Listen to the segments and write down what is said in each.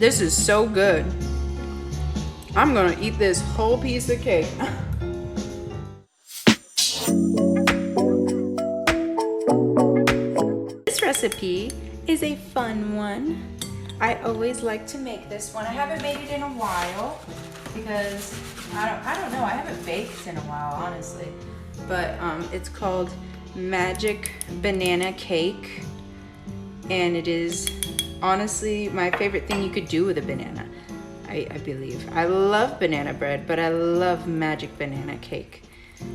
This is so good. I'm gonna eat this whole piece of cake. This recipe is a fun one. I always like to make this one. I haven't made it in a while because I don't know. I haven't baked in a while, honestly. But it's called Magic Banana Cake, and it is honestly my favorite thing you could do with a banana. I believe. I love banana bread, but I love Magic Banana Cake.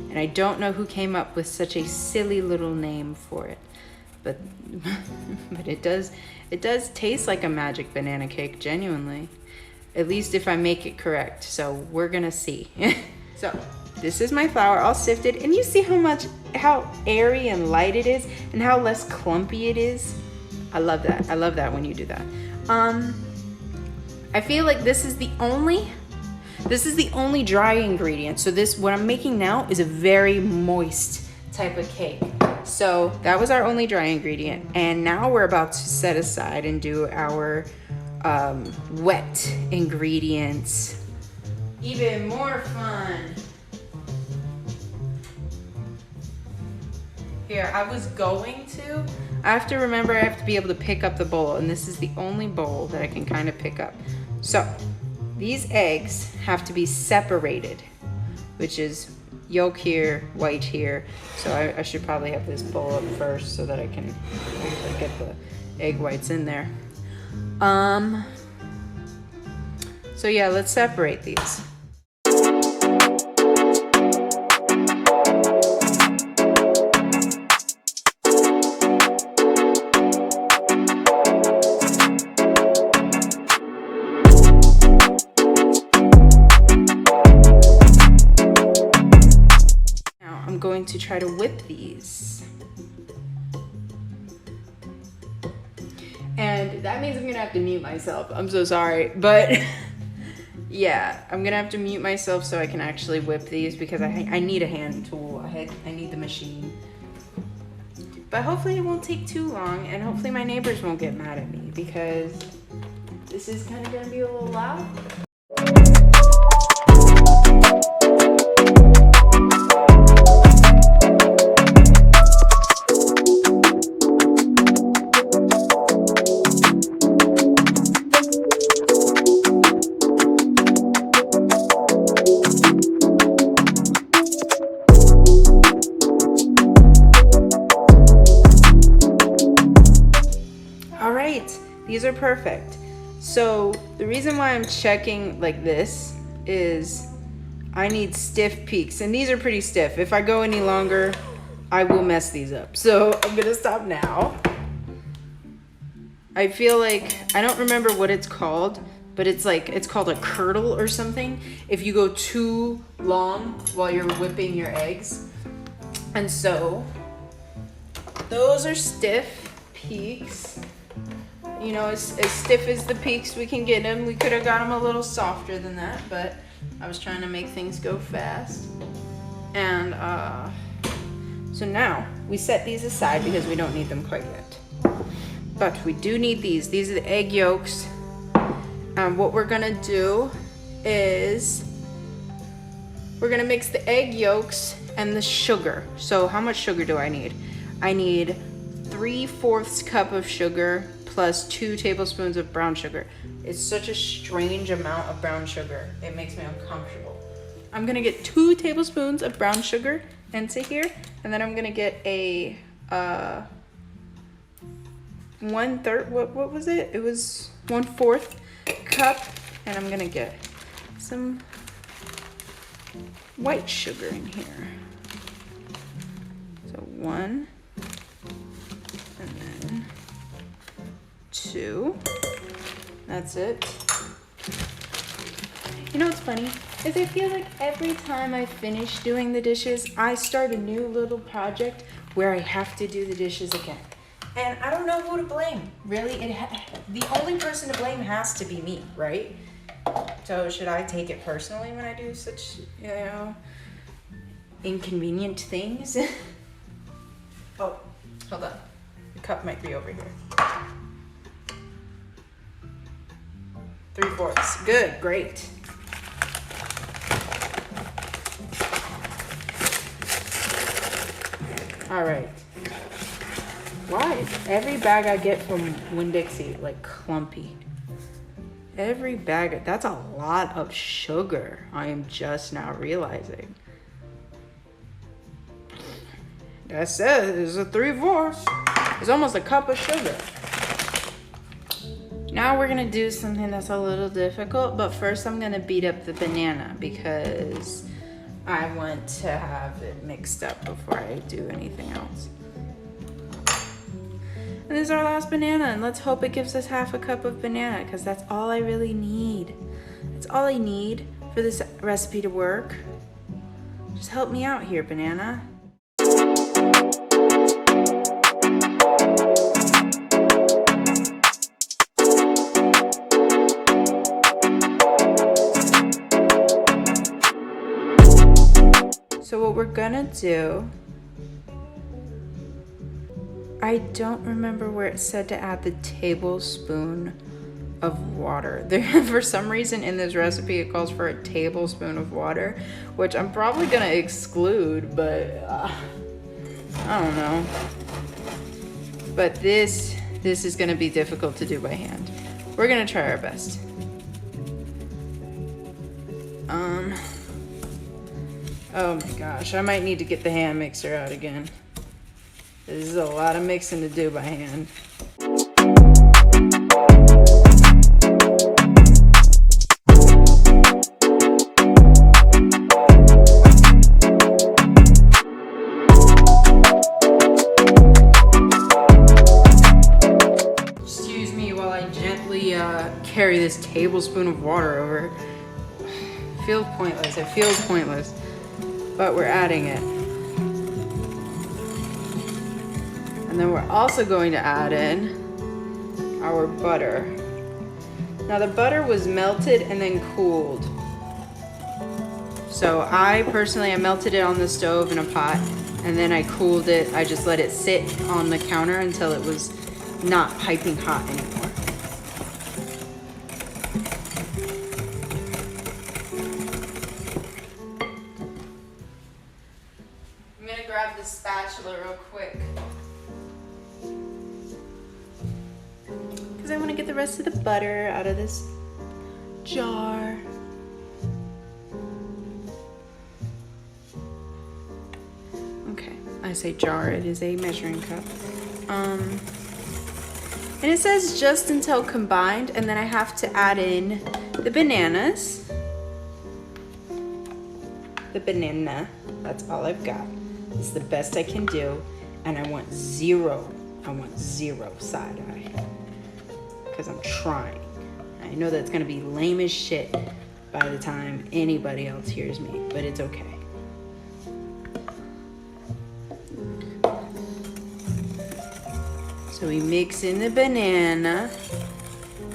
And I don't know who came up with such a silly little name for it. But it does taste like a magic banana cake, genuinely. At least if I make it correct. So we're gonna see. So this is my flour all sifted, and you see how airy and light it is and how less clumpy it is. I love that. I love that when you do that. I feel like this is the only dry ingredient. So what I'm making now is a very moist type of cake. So that was our only dry ingredient. And now we're about to set aside and do our wet ingredients. Even more fun. Here, I have to remember I have to be able to pick up the bowl, and this is the only bowl that I can kind of pick up. So these eggs have to be separated, which is yolk here, white here. So I should probably have this bowl up first so that I can actually get the egg whites in there. So yeah, let's separate these. Going to try to whip these, and that means I'm gonna have to mute myself. I'm so sorry, but yeah, I'm gonna have to mute myself so I can actually whip these because I need a hand tool. I need the machine, but hopefully it won't take too long, and hopefully my neighbors won't get mad at me because this is kind of gonna be a little loud. These are perfect. So the reason why I'm checking like this is I need stiff peaks, and these are pretty stiff. If I go any longer, I will mess these up. So I'm gonna stop now. I feel like, I don't remember what it's called, but it's called a curdle or something if you go too long while you're whipping your eggs. And so those are stiff peaks. You know, as stiff as the peaks we can get them. We could have got them a little softer than that, but I was trying to make things go fast. And so now we set these aside because we don't need them quite yet. But we do need these. These are the egg yolks. What we're gonna do is we're gonna mix the egg yolks and the sugar. So how much sugar do I need? I need 3/4 cup of sugar plus 2 tablespoons of brown sugar. It's such a strange amount of brown sugar. It makes me uncomfortable. I'm gonna get 2 tablespoons of brown sugar into here, and then I'm gonna get a 1/3, what was it? It was 1/4 cup, and I'm gonna get some white sugar in here. So 1, and then 2. That's it. You know what's funny? Is I feel like every time I finish doing the dishes, I start a new little project where I have to do the dishes again. And I don't know who to blame. Really, the only person to blame has to be me, right? So should I take it personally when I do such, you know, inconvenient things? Oh, hold on. The cup might be over here. 3/4. Good, great. All right. Why is every bag I get from Winn-Dixie like clumpy? Every bag, that's a lot of sugar. I am just now realizing. That says it's a 3/4. It's almost a cup of sugar. Now we're gonna do something that's a little difficult, but first I'm gonna beat up the banana because I want to have it mixed up before I do anything else. And this is our last banana, and let's hope it gives us half a cup of banana because that's all I really need. That's all I need for this recipe to work. Just help me out here, banana. So what we're gonna do, I don't remember where it said to add the tablespoon of water. For some reason in this recipe it calls for a tablespoon of water, which I'm probably gonna exclude, but I don't know. But this is gonna be difficult to do by hand. We're gonna try our best. Oh my gosh, I might need to get the hand mixer out again. This is a lot of mixing to do by hand. Excuse me while I gently carry this tablespoon of water over. It feels pointless. It feels pointless. But we're adding it. And then we're also going to add in our butter. Now the butter was melted and then cooled. So I melted it on the stove in a pot and then I cooled it. I just let it sit on the counter until it was not piping hot anymore. I'm gonna grab the spatula real quick. I want to get the rest of the butter out of this jar. Okay, I say jar, it is a measuring cup. And it says just until combined, and then I have to add in the bananas. The banana, that's all I've got. It's the best I can do, and I want zero side eye. Because I'm trying. I know that's gonna be lame as shit by the time anybody else hears me, but it's okay. So we mix in the banana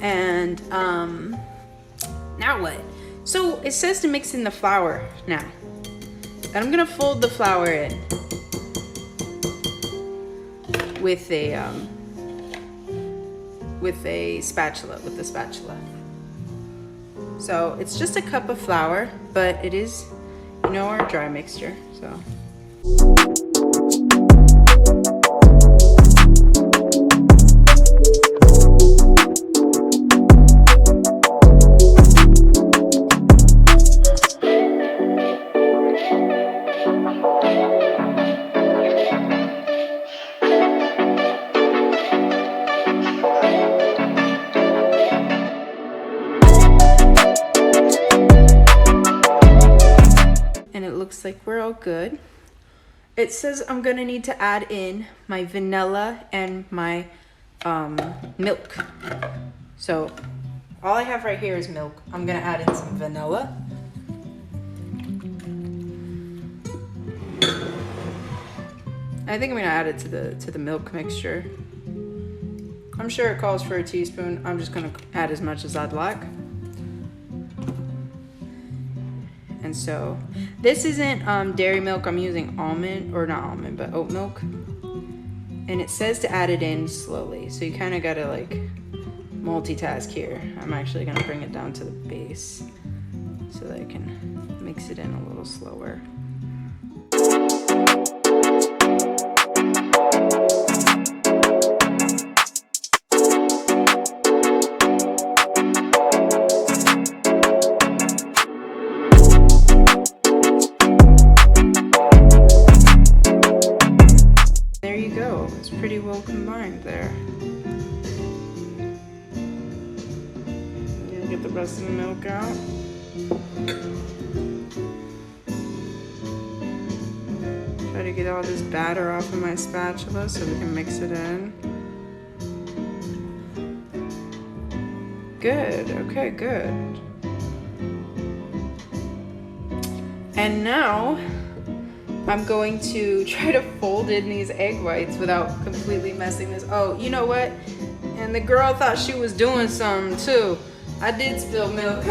and now what? So it says to mix in the flour now. And I'm gonna fold the flour in with the spatula. So it's just a cup of flour, but it is, our dry mixture, so. Looks like we're all good. It says I'm gonna need to add in my vanilla and my milk. So all I have right here is milk. I'm gonna add in some vanilla. I think I'm gonna add it to the milk mixture. I'm sure it calls for a teaspoon. I'm just gonna add as much as I'd like. And so this isn't dairy milk. I'm using oat milk. And it says to add it in slowly. So you kind of gotta like multitask here. I'm actually gonna bring it down to the base so that I can mix it in a little slower. There you go. It's pretty well combined there. Get the rest of the milk out. Try to get all this batter off of my spatula so we can mix it in. Good, okay, good. And now I'm going to try to fold in these egg whites without completely messing this. Oh, you know what? And the girl thought she was doing something too. I did spill milk.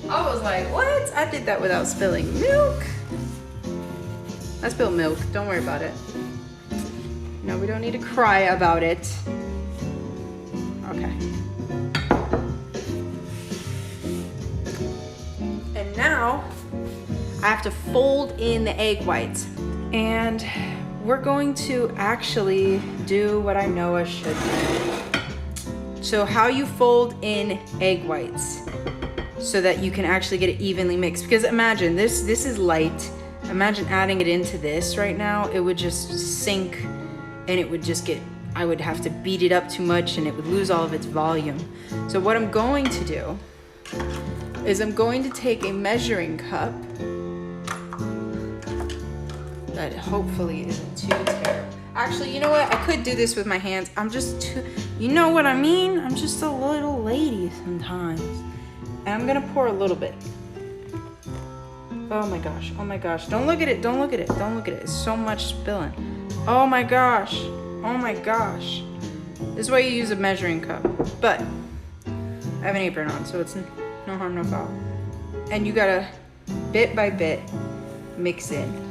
I was like, what? I did that without spilling milk. I spilled milk. Don't worry about it. No, we don't need to cry about it. Okay. And now I have to fold in the egg whites. And we're going to actually do what I know I should do. So how you fold in egg whites so that you can actually get it evenly mixed. Because imagine, this is light. Imagine adding it into this right now. It would just sink and it would just get, I would have to beat it up too much and it would lose all of its volume. So what I'm going to do is I'm going to take a measuring cup that hopefully isn't too terrible. Actually, you know what? I could do this with my hands. I'm just too, you know what I mean? I'm just a little lady sometimes. And I'm gonna pour a little bit. Oh my gosh, oh my gosh. Don't look at it, don't look at it, don't look at it. It's so much spilling. Oh my gosh, oh my gosh. This is why you use a measuring cup. But I have an apron on, so it's no harm, no foul. And you gotta, bit by bit, mix in.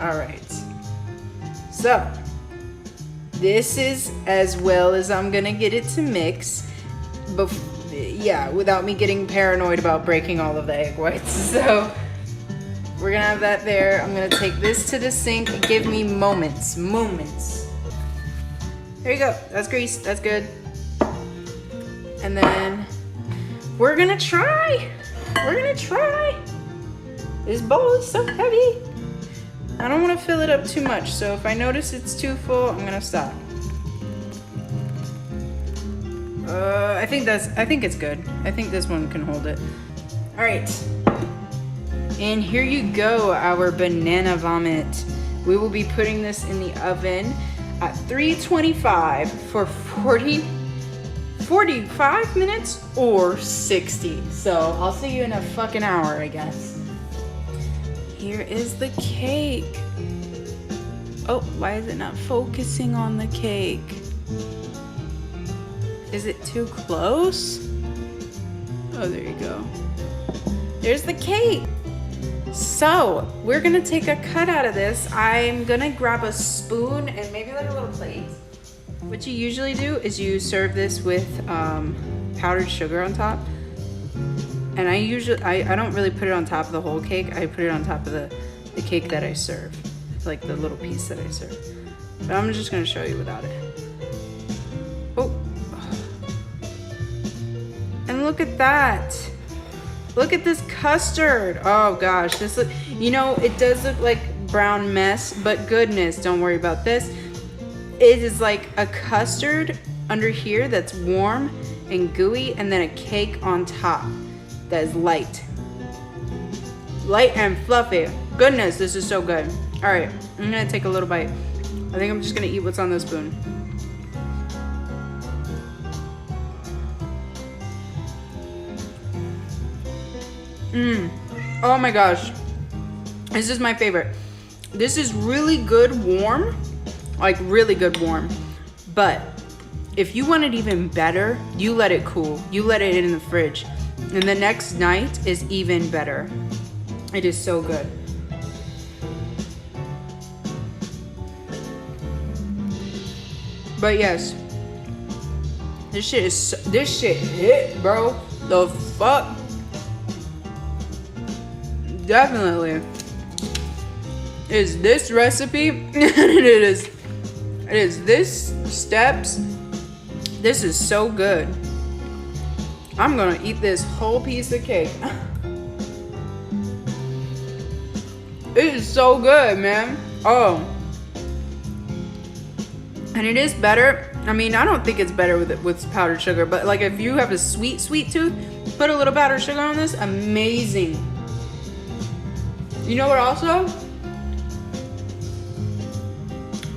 All right, so this is as well as I'm gonna get it to mix, yeah, without me getting paranoid about breaking all of the egg whites. So we're gonna have that there. I'm gonna take this to the sink and give me moments. There you go, that's greased, that's good. And then we're gonna try. This bowl is so heavy. I don't want to fill it up too much, so if I notice it's too full, I'm gonna stop. I think it's good. I think this one can hold it. All right, and here you go, our banana vomit. We will be putting this in the oven at 325 for 45 minutes or 60. So I'll see you in a fucking hour, I guess. Here is the cake. Oh, why is it not focusing on the cake? Is it too close? Oh, there you go. There's the cake. So, we're gonna take a cut out of this. I'm gonna grab a spoon and maybe like a little plate. What you usually do is you serve this with powdered sugar on top. And I don't really put it on top of the whole cake. I put it on top of the cake that I serve, like the little piece that I serve. But I'm just gonna show you without it. Oh, and look at that. Look at this custard. Oh gosh, this look, you know, it does look like brown mess, but goodness, don't worry about this. It is like a custard under here that's warm and gooey, and then a cake on top that is light and fluffy. Goodness, this is so good. All right, I'm gonna take a little bite. I think I'm just gonna eat what's on the spoon. Oh my gosh. This is my favorite. This is really good warm, like really good warm. But if you want it even better, you let it cool. You let it in the fridge. And the next night is even better. It is so good. But yes, this shit hit, bro. The fuck? Definitely. Is this recipe? it is this steps. This is so good. I'm gonna eat this whole piece of cake. It is so good, man. Oh. And it is better. I mean, I don't think it's better with powdered sugar, but like if you have a sweet tooth, put a little powdered sugar on this, amazing. You know what also?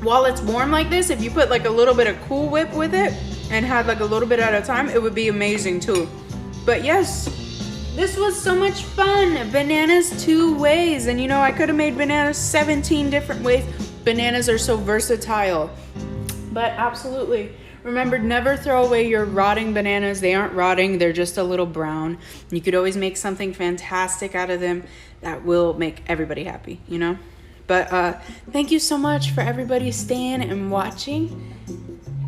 While it's warm like this, if you put like a little bit of Cool Whip with it and had like a little bit at a time, it would be amazing too. But yes, this was so much fun. Bananas 2 ways. And you know, I could have made bananas 17 different ways. Bananas are so versatile. But absolutely, remember, never throw away your rotting bananas. They aren't rotting, they're just a little brown. You could always make something fantastic out of them that will make everybody happy, you know? But thank you so much for everybody staying and watching.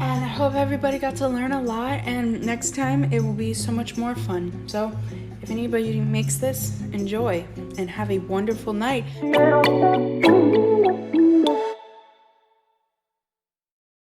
And I hope everybody got to learn a lot. And next time it will be so much more fun. So if anybody makes this, enjoy and have a wonderful night.